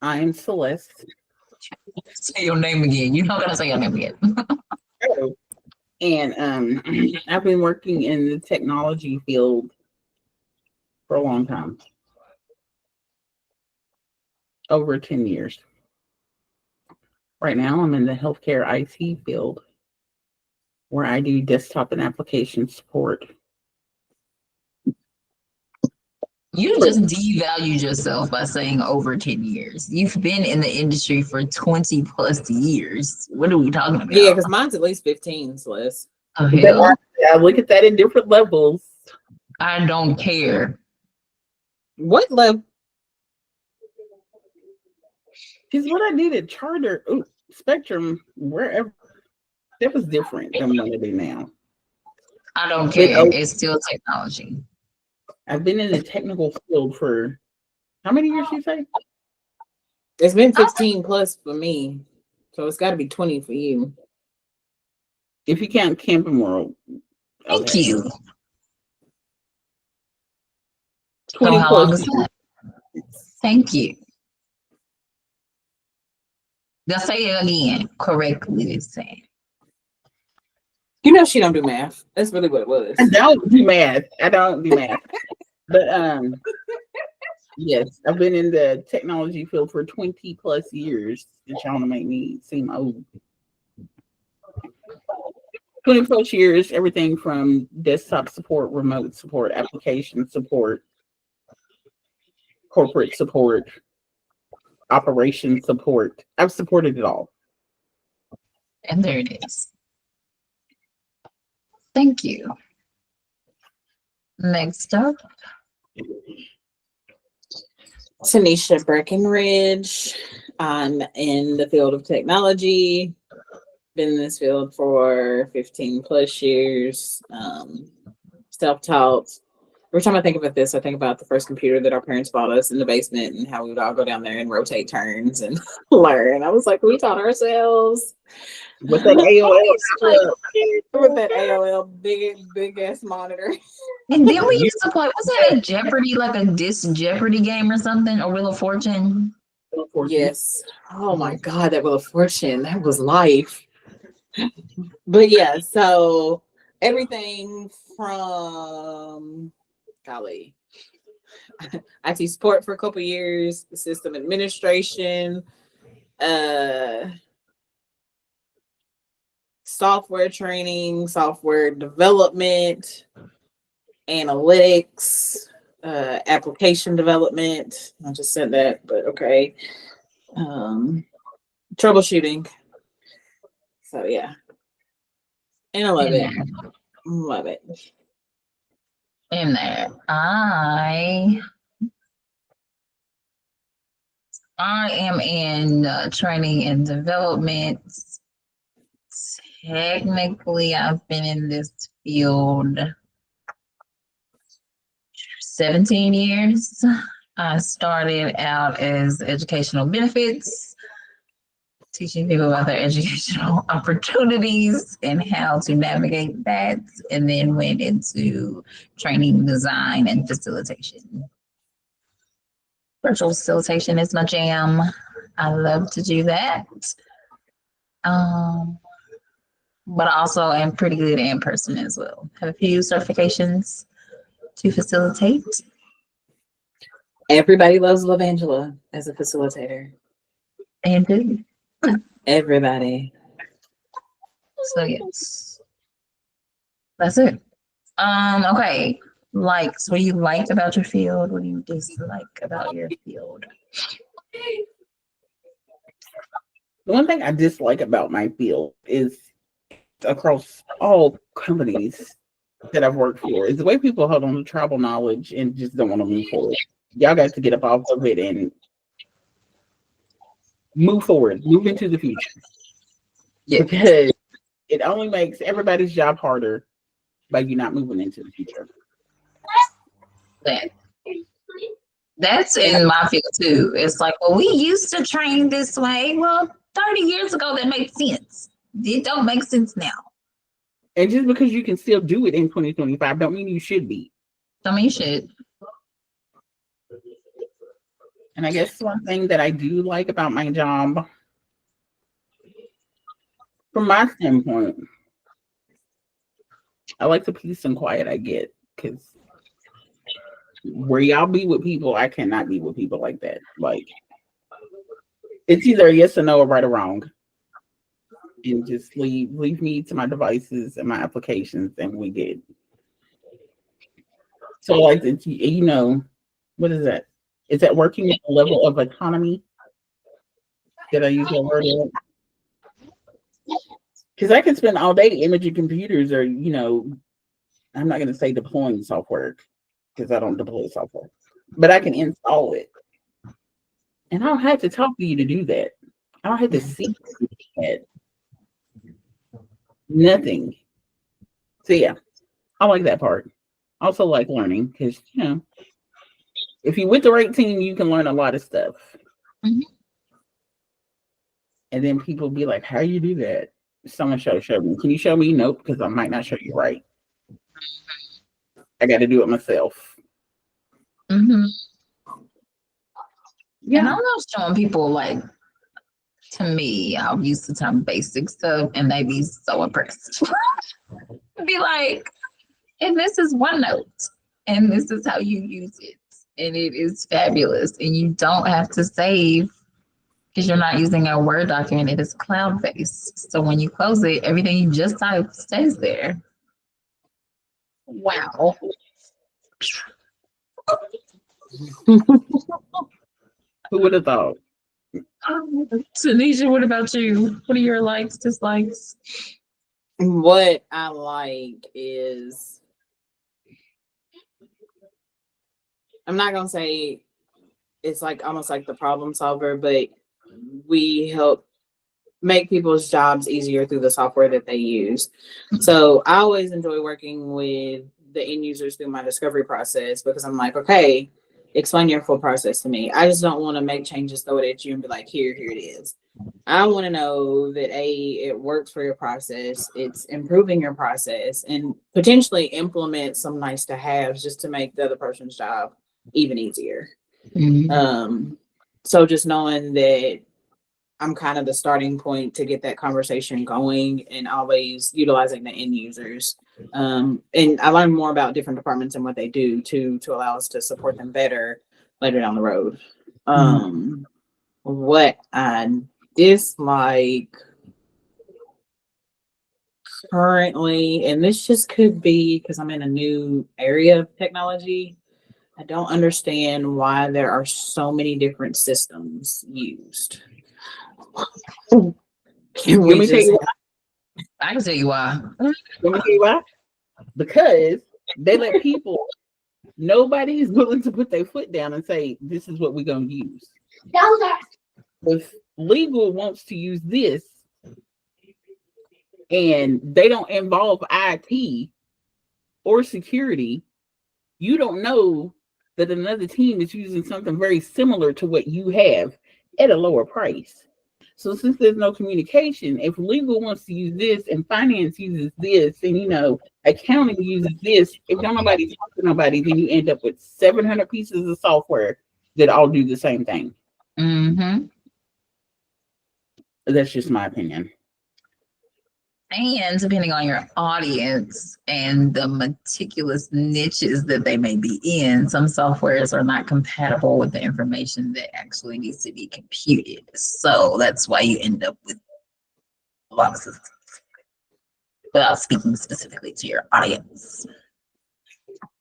I am Celeste. Say your name again. You're not gonna say your name again. And I've been working in the technology field for a long time, over 10 years. Right now, I'm in the healthcare IT field where I do desktop and application support. You just devalued yourself by saying over 10 years. You've been in the industry for 20 plus years. What are we talking about? Yeah, because mine's at least 15, Celeste. Oh, hell. I look at that in different levels. I don't care. What level? Because what I did at Charter, Spectrum, wherever, that was different than what I do now. I don't care. It's still technology. I've been in the technical field for how many years you say? It's been 15 plus for me. So it's got to be 20 for you. If you count Camping World. Okay. Thank you. 20 so how long is that? Thank you. Just say it again correctly this time. You know she don't do math. That's really what it was. I don't do math. But yes, I've been in the technology field for 20 plus years. And y'all want to make me seem old. 20 plus years, everything from desktop support, remote support, application support, corporate support, operation support. I've supported it all. And there it is. Thank you. Next up. Tanisha Breckenridge. I'm in the field of technology. Been in this field for 15 plus years. Self-taught. Every time I think about this, I think about the first computer that our parents bought us in the basement and how we would all go down there and rotate turns and learn. I was like, we taught ourselves. With that AOL with that AOL big ass monitor. And then we used to play, was that a Jeopardy, like a disc Jeopardy game or something, or Wheel of Fortune? Yes. Oh my God, that Wheel of Fortune, that was life. But yeah, so everything from golly, IT support for a couple of years, system administration, software training, software development, analytics, application development. I just said that, but okay. Troubleshooting. So yeah. And I love it. Love it. In there. I am in training and development. Technically, I've been in this field 17 years. I started out as educational benefits, teaching people about their educational opportunities and how to navigate that, and then went into training, design, and facilitation. Virtual facilitation is my jam. I love to do that. But I also am pretty good in person as well. Have a few certifications to facilitate. Everybody loves LaVangela as a facilitator. And do. Everybody. So yes. That's it. Okay. Likes. What do you like about your field? What do you dislike about your field? The one thing I dislike about my field is across all companies that I've worked for is the way people hold on to tribal knowledge and just don't want to move forward. Y'all got to get up off of it and move forward, move into the future. Yeah. Because it only makes everybody's job harder by you not moving into the future. That's in my field too. It's like, well, we used to train this way. Well, 30 years ago, that made sense. It don't make sense now. And just because you can still do it in 2025 don't mean you should be. I mean, you should. And I guess one thing that I do like about my job, from my standpoint, I like the peace and quiet I get because where y'all be with people, I cannot be with people like that. Like, it's either a yes or no or right or wrong. And just leave me to my devices and my applications, and we did. So, like, what is that? Is that working at the level of autonomy? Did I use that word? Because I can spend all day imaging computers, or I'm not going to say deploying software because I don't deploy software, but I can install it, and I don't have to talk to you to do that. I don't have to see that. Nothing. So yeah, I like that part. Also like learning because if you're with the right team, you can learn a lot of stuff. Mhm. And then people be like, "How you do that?" Someone show me. Can you show me? Nope, because I might not show you right. I got to do it myself. Mm-hmm. Yeah. And I'm not showing people like, to me, I'll use the term basic stuff and they be so impressed. Be like, and this is OneNote, and this is how you use it. And it is fabulous. And you don't have to save because you're not using a Word document. It is cloud based. So when you close it, everything you just typed stays there. Wow. Who would have thought? Tanisha, what about you? What are your likes, dislikes? What I like is, I'm not gonna say it's like almost like the problem solver, but we help make people's jobs easier through the software that they use. So I always enjoy working with the end users through my discovery process because I'm like, okay, explain your full process to me. I just don't want to make changes, throw it at you, and be like, here it is. I want to know that it works for your process, it's improving your process, and potentially implement some nice to haves just to make the other person's job even easier. Mm-hmm. So just knowing that I'm kind of the starting point to get that conversation going, and always utilizing the end users. And I learn more about different departments and what they do to allow us to support them better later down the road. What I dislike currently, and this just could be because I'm in a new area of technology, I don't understand why there are so many different systems used. Can Let we me tell just you. I can tell you why. Let me tell you why. Because they let people. Nobody is willing to put their foot down and say, "This is what we're gonna use." If legal wants to use this, and they don't involve IT or security, you don't know that another team is using something very similar to what you have at a lower price. So since there's no communication, if legal wants to use this and finance uses this, and accounting uses this, if nobody talks to nobody, then you end up with 700 pieces of software that all do the same thing. Mm-hmm. That's just my opinion. And depending on your audience and the meticulous niches that they may be in, some softwares are not compatible with the information that actually needs to be computed. So that's why you end up with a lot of systems without speaking specifically to your audience.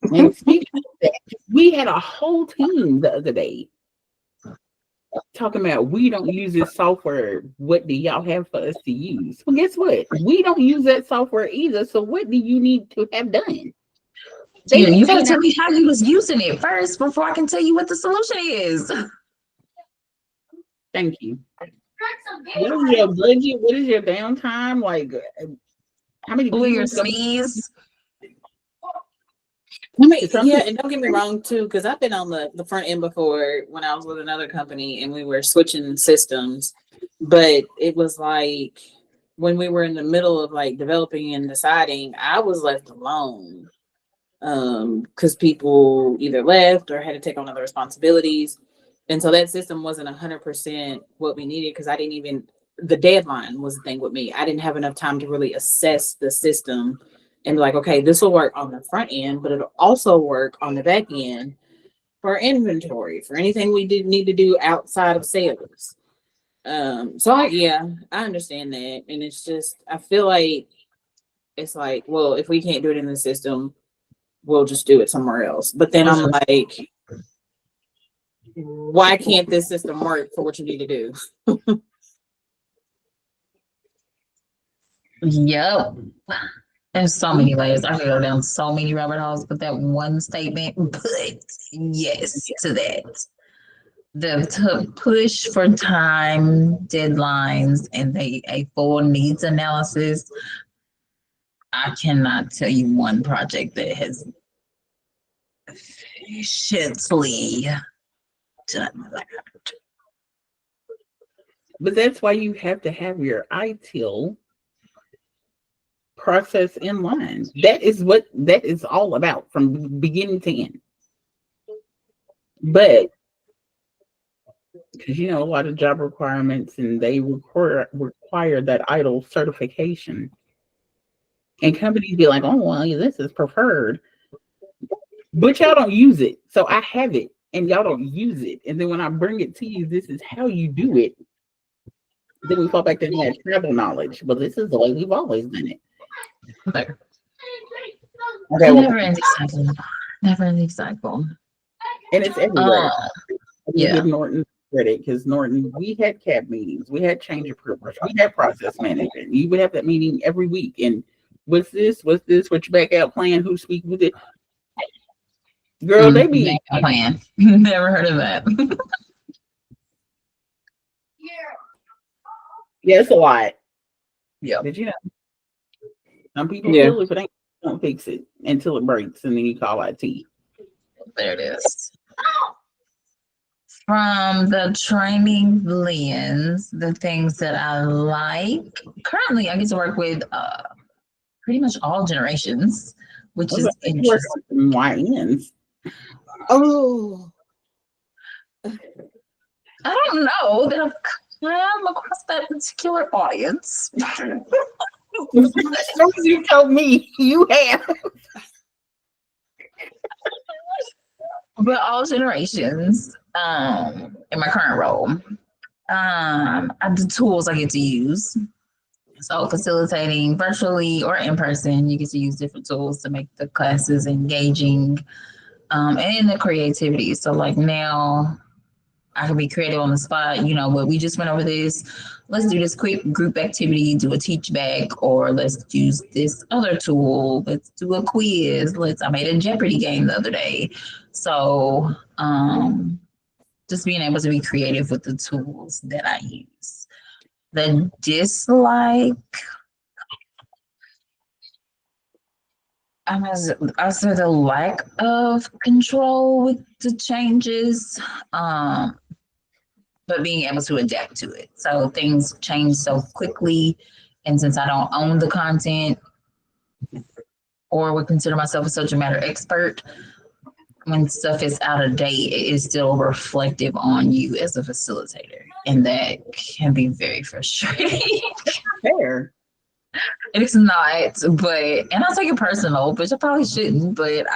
And speaking of that, we had a whole team the other day talking about we don't use this software. What do y'all have for us to use? Well, guess what? We don't use that software either. So what do you need to have done? You gotta tell me how you was using it first before I can tell you what the solution is. Thank you. What is your budget? What is your downtime? Like, how many Who are your people? SMEs? Yeah, and don't get me wrong too, because I've been on the front end before when I was with another company and we were switching systems, but it was like when we were in the middle of like developing and deciding, I was left alone. because people either left or had to take on other responsibilities. And so that system wasn't 100% what we needed because I didn't even, the deadline was the thing with me. I didn't have enough time to really assess the system and be like, okay, this will work on the front end, but it'll also work on the back end for inventory, for anything we did need to do outside of sales. Yeah, I understand that. And it's just, I feel like it's like, well, if we can't do it in the system, we'll just do it somewhere else. But then I'm like, why can't this system work for what you need to do? Yep. There's so many layers. I could go down so many rabbit holes, but that one statement, but yes to that. To push for time, deadlines, and a full needs analysis. I cannot tell you one project that has efficiently done that. But that's why you have to have your ITIL process in line. That is what that is all about from beginning to end. But because a lot of job requirements and they require that ITIL certification. And companies be like, oh, well, this is preferred. But y'all don't use it. So I have it and y'all don't use it. And then when I bring it to you, this is how you do it. Then we fall back to that travel knowledge. But this is the way we've always done it. Okay, well, never ending cycle. Never ending cycle. And it's everywhere. Yeah. Give Norton credit because Norton, we had CAB meetings, we had change approvers, we had process management. You would have that meeting every week. And what's this? What's your backup plan? Who's speaking with it? Girl, they be plan. Never heard of that. Yeah, it's a lot. Yeah. Did you know? Some people feel if it ain't, don't fix it until it breaks, and then you call IT. There it is. From the training lens, the things that I like currently, I get to work with pretty much all generations, which is interesting. YNs. Oh, I don't know that I've come across that particular audience. As you told me, you have. But all generations, in my current role, the tools I get to use. So facilitating virtually or in person, you get to use different tools to make the classes engaging, and the creativity. So like now I can be creative on the spot, but we just went over this. Let's do this quick group activity, do a teach back, or let's use this other tool. Let's do a quiz. I made a Jeopardy game the other day. So just being able to be creative with the tools that I use. The dislike, I say the lack of control with the changes, but being able to adapt to it. So things change so quickly, and since I don't own the content or would consider myself a subject matter expert, when stuff is out of date, it is still reflective on you as a facilitator, and that can be very frustrating. Fair. It's not, and I take it personal, which I probably shouldn't, but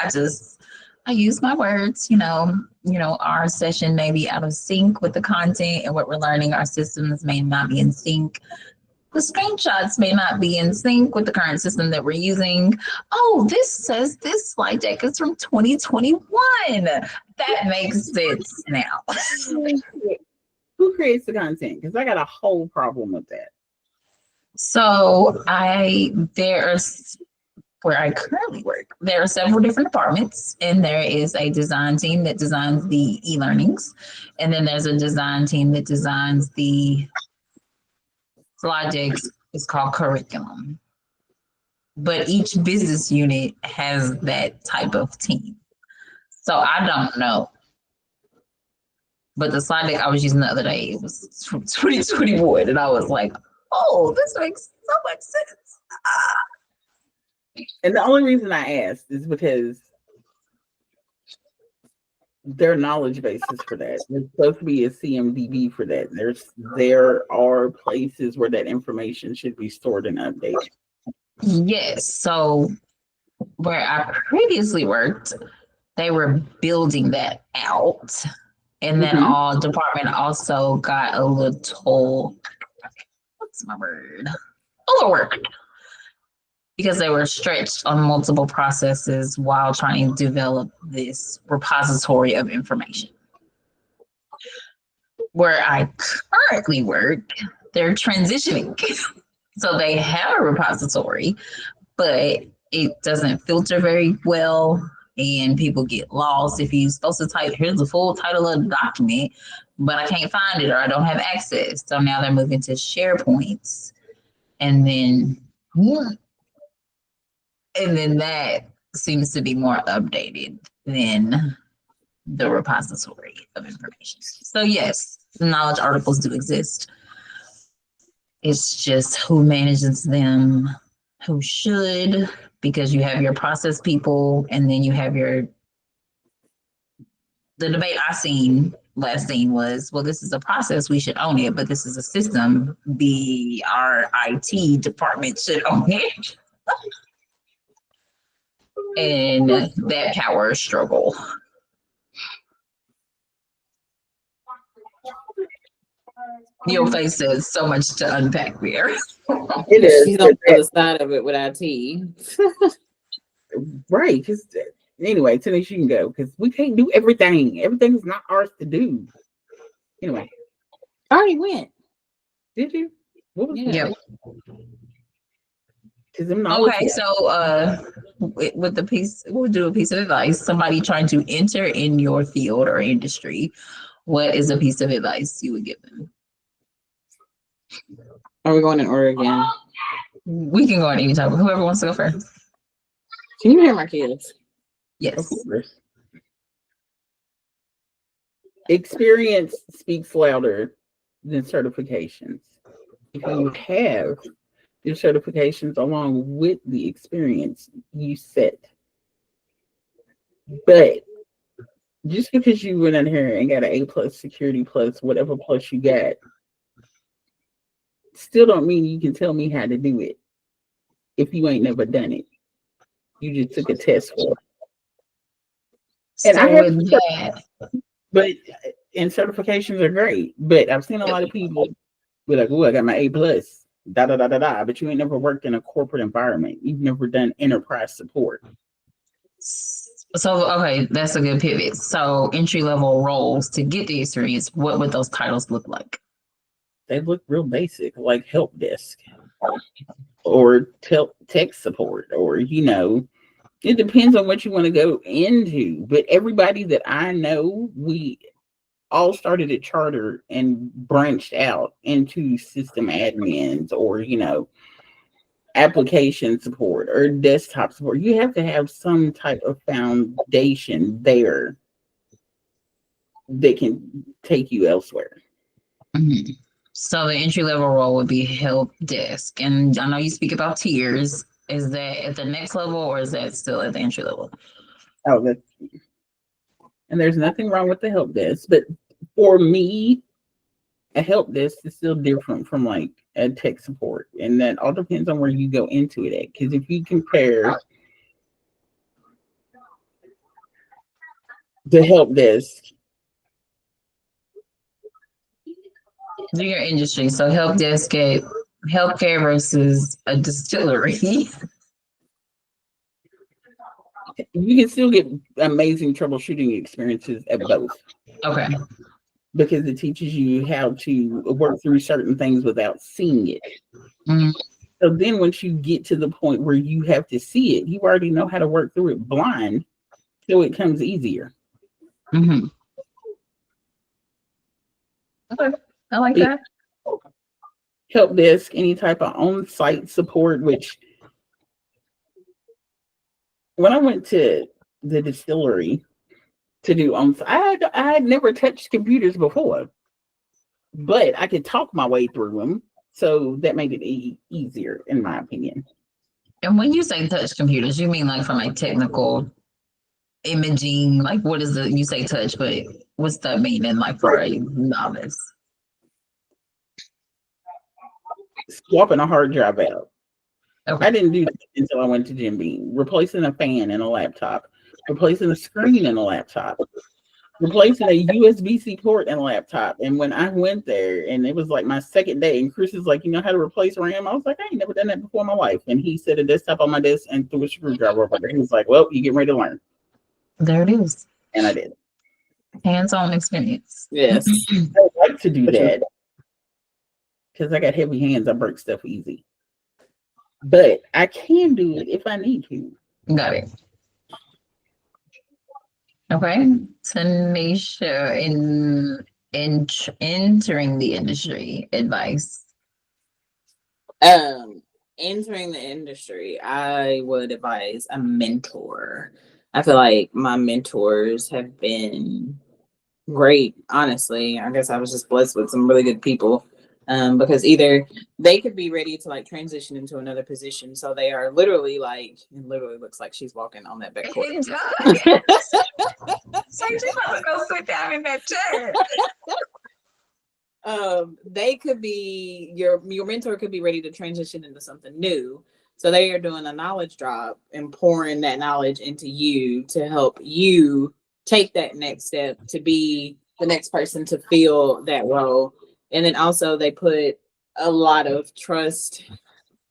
I use my words, our session may be out of sync with the content and what we're learning. Our systems may not be in sync. The screenshots may not be in sync with the current system that we're using. Oh, this says this slide deck is from 2021. That makes sense now. Who creates the content? Because I got a whole problem with that. So where I currently work, there are several different departments, and there is a design team that designs the e-learnings, and then there's a design team that designs the slide decks. It's called curriculum. But each business unit has that type of team. So I don't know. But the slide deck I was using the other day, it was from 2021, and I was like, oh, this makes so much sense. And the only reason I asked is because there are knowledge bases for that. There's supposed to be a CMDB for that. There are places where that information should be stored and updated. Yes. So where I previously worked, they were building that out. And then Mhm. all department also got a little, what's my word? Overworked because they were stretched on multiple processes while trying to develop this repository of information. Where I currently work, they're transitioning. So they have a repository, but it doesn't filter very well and people get lost. If you're supposed to type, here's the full title of the document, but I can't find it or I don't have access. So now they're moving to SharePoints. And then that seems to be more updated than the repository of information. So yes, knowledge articles do exist. It's just who manages them, who should, because you have your process people and then you have the debate I seen last thing was, well, this is a process, we should own it, but this is a system, our IT department should own it. And that power struggle. Your face says so much to unpack there. It is. She's on the other side of it with IT. Right. Just anyway, Tanisha, you can go because we can't do everything. Everything's not ours to do. Anyway, I already went. did you? What was Yep. Okay, so with the piece, we'll do a piece of advice. Somebody trying to enter in your field or industry, what is a piece of advice you would give them? Are we going in order again? We can go on any time. Whoever wants to go first. Can you hear my kids? Yes. Of course. Experience speaks louder than certifications. If you have your certifications along with the experience, you set. But just because you went in here and got an A plus, security plus, whatever plus you got, still don't mean you can tell me how to do it if you ain't never done it. You just took a test for it. And I have that. But and certifications are great. But I've seen a lot of people be like, "Oh, I got my A plus, da da da da da." But you ain't never worked in a corporate environment. You've never done enterprise support. So okay, that's a good pivot. So entry level roles to get the experience, what would those titles look like? They look real basic, like help desk or tech support, or it depends on what you want to go into. But everybody that I know, we all started at charter and branched out into system admins or application support or desktop support. You have to have some type of foundation there that can take you elsewhere. Mm-hmm. So the entry level role would be help desk. And I know you speak about tiers. Is that at the next level or is that still at the entry level? And there's nothing wrong with the help desk, but for me, a help desk is still different from like a tech support, and that all depends on where you go into it at. Because if you compare the help desk, do your industry. So help desk at healthcare versus a distillery. You can still get amazing troubleshooting experiences at both. Okay. Because it teaches you how to work through certain things without seeing it. Mm-hmm. So then once you get to the point where you have to see it, you already know how to work through it blind. So it comes easier. Mm-hmm. Okay. I like that. Help desk, any type of on-site support, which when I went to the distillery to do I had never touched computers before, but I could talk my way through them. So that made it easier, in my opinion. And when you say touch computers, you mean like from a technical imaging, like what is the, you say touch, but what's that meaning like for a novice? Swapping a hard drive out. Okay. I didn't do that until I went to Jim Beam. Replacing a fan in a laptop, replacing a screen in a laptop, replacing a USB-C port in a laptop. And when I went there, and it was like my second day, and Chris is like, "You know how to replace RAM?" I was like, "I ain't never done that before in my life." And he set a desktop on my desk and threw a screwdriver over there. He was like, "Well, you get ready to learn," There it is. and I did. Hands-on experience. Yes. I like to do that because I got heavy hands. I break stuff easy, but I can do it if I need to. Got it. Okay. Tanisha, in entering the industry, advice. Entering the industry, I would advise a mentor. I feel like my mentors have been great, honestly. I guess I was just blessed with some really good people. Because either they could be ready to like transition into another position. So they are literally like, it literally looks like she's walking on that back court. So she's about to go sit down in that chair. They could be your mentor could be ready to transition into something new. So they are doing a knowledge drop and pouring that knowledge into you to help you take that next step to be the next person to fill that role. And then also they put a lot of trust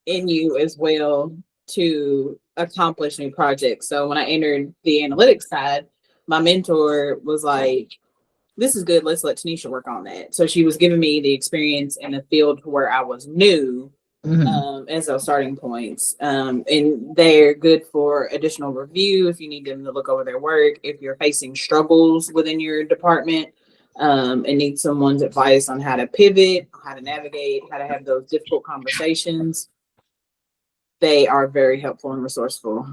in you as well to accomplish new projects. So when I entered the analytics side, my mentor was like, "This is good. Let's let Tanisha work on that." So she was giving me the experience in a field where I was new, as those starting points. And they're good for additional review if you need them to look over their work, if you're facing struggles within your department, and need someone's advice on how to pivot, how to navigate, how to have those difficult conversations. They are very helpful and resourceful.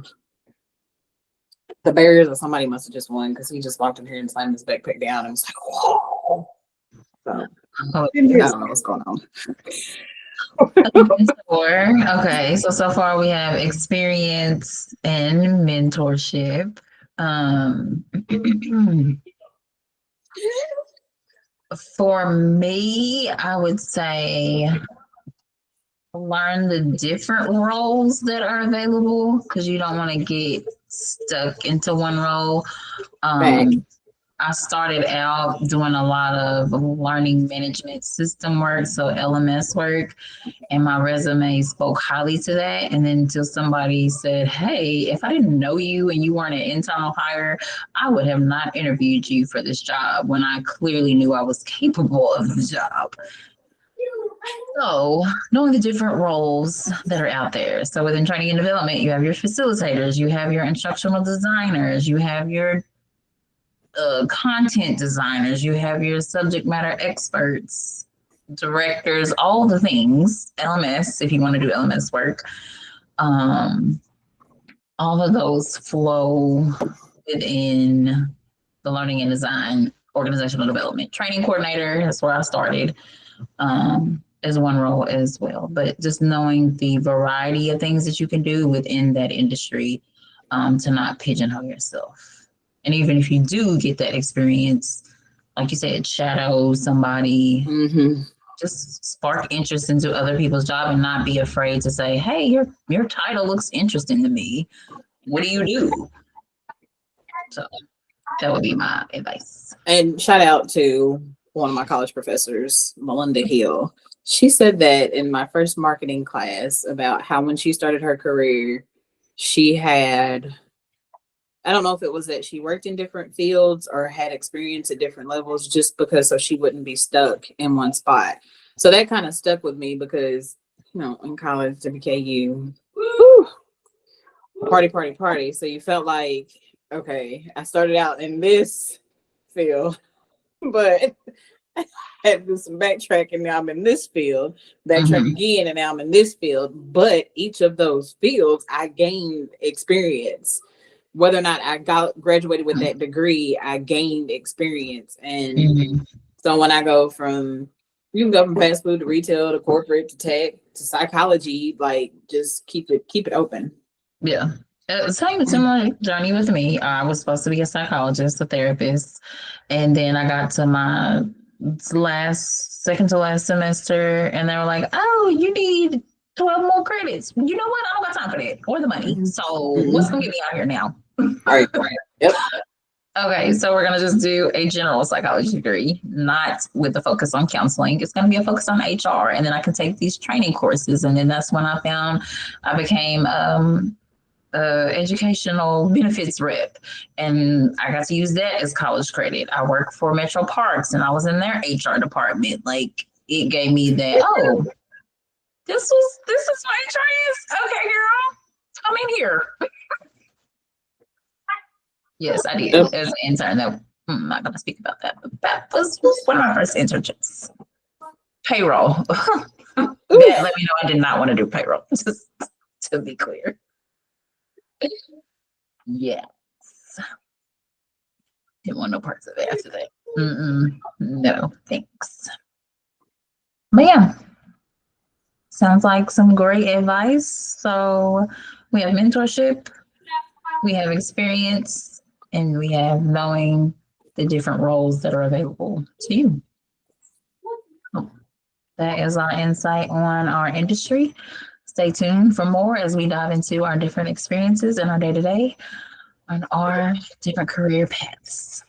The barriers that somebody must have just won because he just walked in here and slammed his backpack down and was like, "Whoa." So I don't know what's going on. Okay, so far we have experience and mentorship. For me, I would say learn the different roles that are available because you don't want to get stuck into one role. I started out doing a lot of learning management system work, so LMS work, and my resume spoke highly to that. And then until somebody said, "Hey, if I didn't know you and you weren't an internal hire, I would have not interviewed you for this job," when I clearly knew I was capable of the job. So knowing the different roles that are out there. So within training and development, you have your facilitators, you have your instructional designers, you have your content designers, you have your subject matter experts, directors, all the things, LMS, if you want to do LMS work. All of those flow within the learning and design organizational development. Training coordinator, that's where I started, is one role as well. But just knowing the variety of things that you can do within that industry, to not pigeonhole yourself. And even if you do get that experience, like you said, shadow somebody, just spark interest into other people's job and not be afraid to say, "Hey, your title looks interesting to me. What do you do?" So that would be my advice. And shout out to one of my college professors, Melinda Hill. She said that in my first marketing class about how when she started her career, she had, I don't know if it was that she worked in different fields or had experience at different levels just because so she wouldn't be stuck in one spot. So that kind of stuck with me because, in college, WKU, woo, party. So you felt like, okay, I started out in this field, but I had to do some backtracking. Now I'm in this field, backtrack again, and now I'm in this field. But each of those fields, I gained experience. Whether or not I graduated with that degree, I gained experience. And so when I go from, you can go from fast food to retail to corporate to tech to psychology, like just keep it open. Yeah. Same similar journey with me. I was supposed to be a psychologist, a therapist, and then I got to my second to last semester, and they were like, "Oh, you need 12 more credits." You know what? I don't got time for that or the money. So what's gonna get me out here now? Right. Yep. Okay, so we're gonna just do a general psychology degree, not with the focus on counseling. It's gonna be a focus on HR, and then I can take these training courses, and then that's when I became educational benefits rep, and I got to use that as college credit. I work for Metro Parks, and I was in their HR department. Like it gave me that. Oh, this is what HR is. Okay, girl, come in here. Yes, I did as an intern. Though I'm not going to speak about that, but that was one of my first internships. Payroll. That let me know I did not want to do payroll. Just to be clear. Yes. Didn't want no parts of it after that. No, thanks. But yeah, sounds like some great advice. So we have mentorship, we have experience, and we have knowing the different roles that are available to you. That is our insight on our industry. Stay tuned for more as we dive into our different experiences in our day to day on our different career paths.